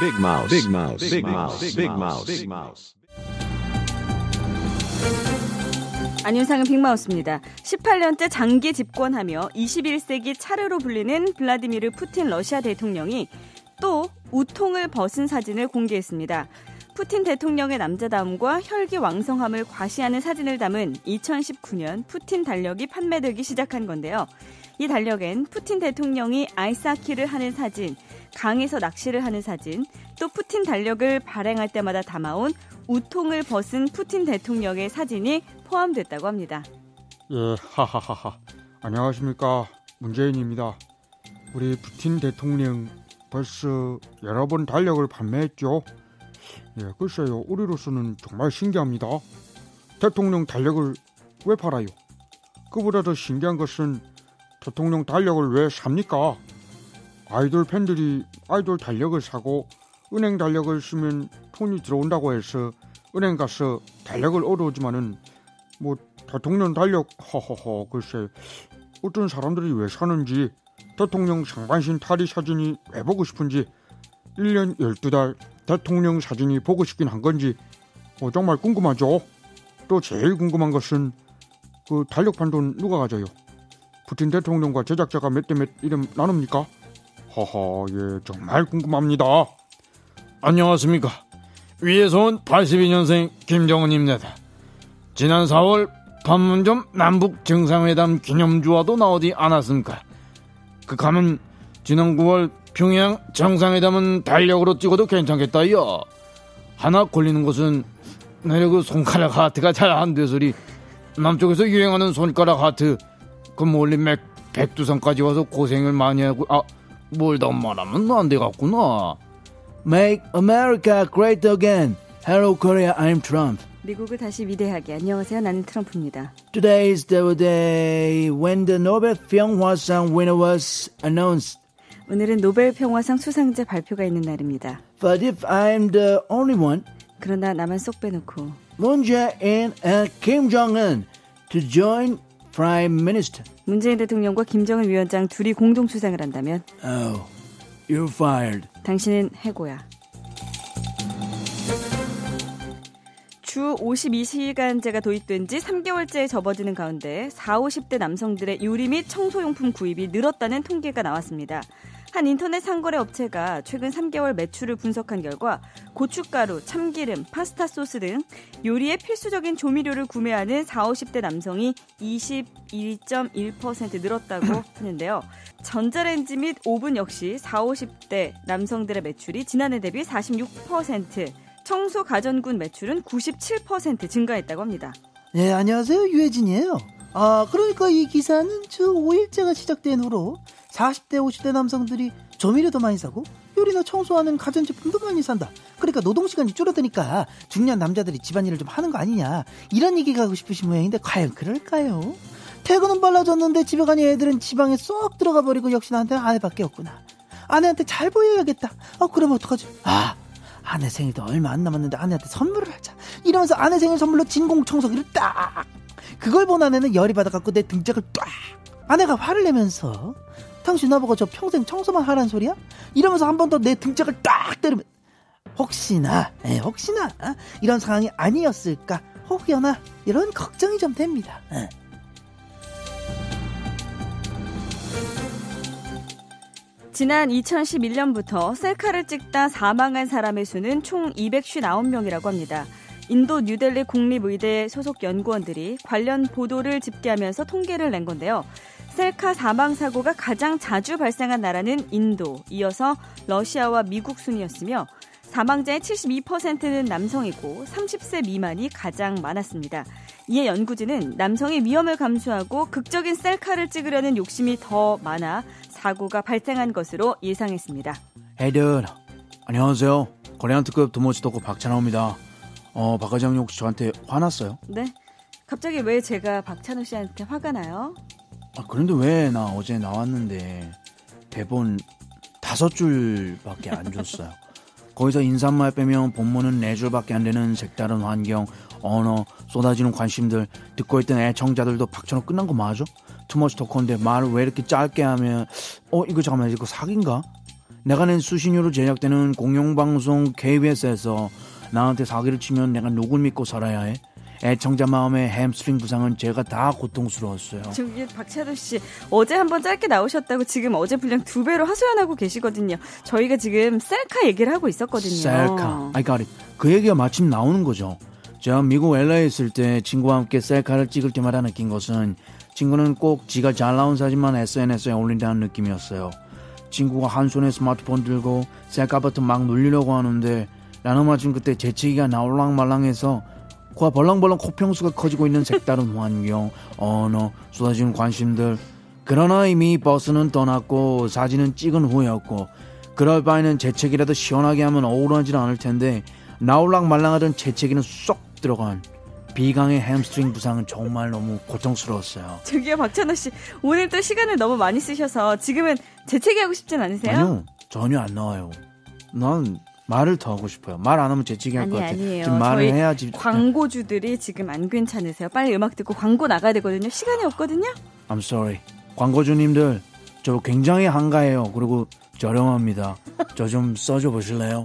Big Mouse. Big Mouse. Big Mouse. Big Mouse. Big Mouse. 안윤상은 빅마우스입니다. 18년째 장기 집권하며 21세기 차르로 불리는 블라디미르 푸틴 러시아 대통령이 또 우통을 벗은 사진을 공개했습니다. 푸틴 대통령의 남자다움과 혈기왕성함을 과시하는 사진을 담은 2019년 푸틴 달력이 판매되기 시작한 건데요. 이 달력엔 푸틴 대통령이 아이스하키를 하는 사진, 강에서 낚시를 하는 사진, 또 푸틴 달력을 발행할 때마다 담아온 우통을 벗은 푸틴 대통령의 사진이 포함됐다고 합니다. 예, 하하하하. 안녕하십니까, 문재인입니다. 우리 푸틴 대통령 벌써 여러 번 달력을 판매했죠. 예, 글쎄요, 우리로서는 정말 신기합니다. 대통령 달력을 왜 팔아요? 그보다 더 신기한 것은 대통령 달력을 왜 삽니까? 아이돌 팬들이 아이돌 달력을 사고 은행 달력을 쓰면 돈이 들어온다고 해서 은행 가서 달력을 얻어오지만은 뭐 대통령 달력 허허허 글쎄 어떤 사람들이 왜 사는지 대통령 상반신 탈의 사진이 왜 보고 싶은지 1년 12달 대통령 사진이 보고 싶긴 한 건지 정말 궁금하죠. 또 제일 궁금한 것은 그 달력판 돈 누가 가져요? 푸틴 대통령과 제작자가 몇 대 몇 이름 나눕니까? 허허 예 정말 궁금합니다. 안녕하십니까. 위에서 온 82년생 김정은입니다. 지난 4월 판문점 남북 정상회담 기념주화도 나오지 않았습니까? 그 가면 지난 9월 평양 정상회담은 달력으로 찍어도 괜찮겠다요. 하나 걸리는 것은 내가 그 손가락 하트가 잘 안 돼서리 남쪽에서 유행하는 손가락 하트 그 멀리 백두산까지 와서 고생을 많이 하고 뭘 더 말하면 안 돼갖구나. Make America Great Again. Hello Korea, I'm Trump. 미국을 다시 위대하게. 안녕하세요, 나는 트럼프입니다. Today is the day when the Nobel 평화상 winner was announced. 오늘은 노벨 평화상 수상자 발표가 있는 날입니다. But if I'm the only one, 그러나 나만 쏙 빼놓고 Moon Jae-in and Kim Jong-un to join Prime Minister. 문재인 대통령과 김정은 위원장 둘이 공동 수상을 한다면 Oh, you're fired. 당신은 해고야. 주 52시간제가 도입된 지 3개월째 접어드는 가운데 40, 50대 남성들의 요리 및 청소용품 구입이 늘었다는 통계가 나왔습니다. 한 인터넷 상거래 업체가 최근 3개월 매출을 분석한 결과 고춧가루, 참기름, 파스타 소스 등 요리에 필수적인 조미료를 구매하는 40, 50대 남성이 21.1% 늘었다고 하는데요. 전자레인지 및 오븐 역시 40, 50대 남성들의 매출이 지난해 대비 46%, 청소 가전군 매출은 97% 증가했다고 합니다. 네, 안녕하세요. 유혜진이에요. 그러니까 이 기사는 주 5일째가 시작된 후로 40대, 50대 남성들이 조미료도 많이 사고 요리나 청소하는 가전제품도 많이 산다. 그러니까 노동시간이 줄어드니까 중년 남자들이 집안일을 좀 하는 거 아니냐. 이런 얘기가 하고 싶으신 모양인데 과연 그럴까요? 퇴근은 빨라졌는데 집에 가니 애들은 지방에 쏙 들어가 버리고 역시 나한테는 아내밖에 없구나. 아내한테 잘 보여야겠다. 그럼 어떡하지? 아내 생일도 얼마 안 남았는데 아내한테 선물을 하자. 이러면서 아내 생일 선물로 진공청소기를 딱. 그걸 본 아내는 열이 받아갖고 내 등짝을 딱. 아내가 화를 내면서 당신 나보고 저 평생 청소만 하란 소리야? 이러면서 한 번 더 내 등짝을 딱 때리면 혹시나 이런 상황이 아니었을까 혹여나 이런 걱정이 좀 됩니다. 지난 2011년부터 셀카를 찍다 사망한 사람의 수는 총 259명이라고 합니다. 인도 뉴델리 국립의대 소속 연구원들이 관련 보도를 집계하면서 통계를 낸 건데요. 셀카 사망 사고가 가장 자주 발생한 나라는 인도, 이어서 러시아와 미국 순이었으며 사망자의 72%는 남성이고 30세 미만이 가장 많았습니다. 이에 연구진은 남성의 위험을 감수하고 극적인 셀카를 찍으려는 욕심이 더 많아 사고가 발생한 것으로 예상했습니다. 애들 안녕하세요. 코리안 특급 두모치토코 박찬호입니다. 박 과장님 혹시 저한테 화났어요? 네? 갑자기 왜 제가 박찬호 씨한테 화가 나요? 그런데 왜 나 어제 나왔는데 대본 5줄밖에 안 줬어요. 거기서 인사말 빼면 본문은 4줄밖에 안 되는 색다른 환경, 언어, 쏟아지는 관심들, 듣고 있던 애청자들도 박찬호 끝난 거 맞아? 투머치 토커인데 말을 왜 이렇게 짧게 하면 이거 잠깐만 이거 사기인가? 내가 낸 수신료로 제작되는 공영방송 KBS에서 나한테 사기를 치면 내가 누굴 믿고 살아야 해? 애청자 마음의 햄스트링 부상은 제가 다 고통스러웠어요. 저기 박찬호 씨 어제 한번 짧게 나오셨다고 지금 어제 분량 2배로 하소연하고 계시거든요. 저희가 지금 셀카 얘기를 하고 있었거든요. 셀카, I got it. 그 얘기가 마침 나오는 거죠. 제가 미국 LA에 있을 때 친구와 함께 셀카를 찍을 때마다 느낀 것은 친구는 꼭 지가 잘 나온 사진만 SNS에 올린다는 느낌이었어요. 친구가 한 손에 스마트폰 들고 셀카 버튼 막 누르려고 하는데 나는 마침 그때 재채기가 나올랑말랑해서 코가 벌렁벌렁 코평수가 커지고 있는 색다른 환경, 언어, 쏟아지는 관심들. 그러나 이미 버스는 떠났고 사진은 찍은 후였고 그럴 바에는 재채기라도 시원하게 하면 억울하지 않을 텐데 나올랑말랑하던 재채기는 쏙 들어간 비강의 햄스트링 부상은 정말 너무 고통스러웠어요. 저기요 박찬호 씨 오늘 또 시간을 너무 많이 쓰셔서 지금은 재채기하고 싶진 않으세요? 아니요, 전혀 안 나와요. 난 말을 더 하고 싶어요. 말 안 하면 재채기 할 것 같아요. 아니에요. 지금 말을 해야지. 광고주들이 지금 안 괜찮으세요. 빨리 음악 듣고 광고 나가야 되거든요. 시간이 없거든요. I'm sorry. 광고주님들 저 굉장히 한가해요. 그리고 저렴합니다. 저 좀 써줘 보실래요?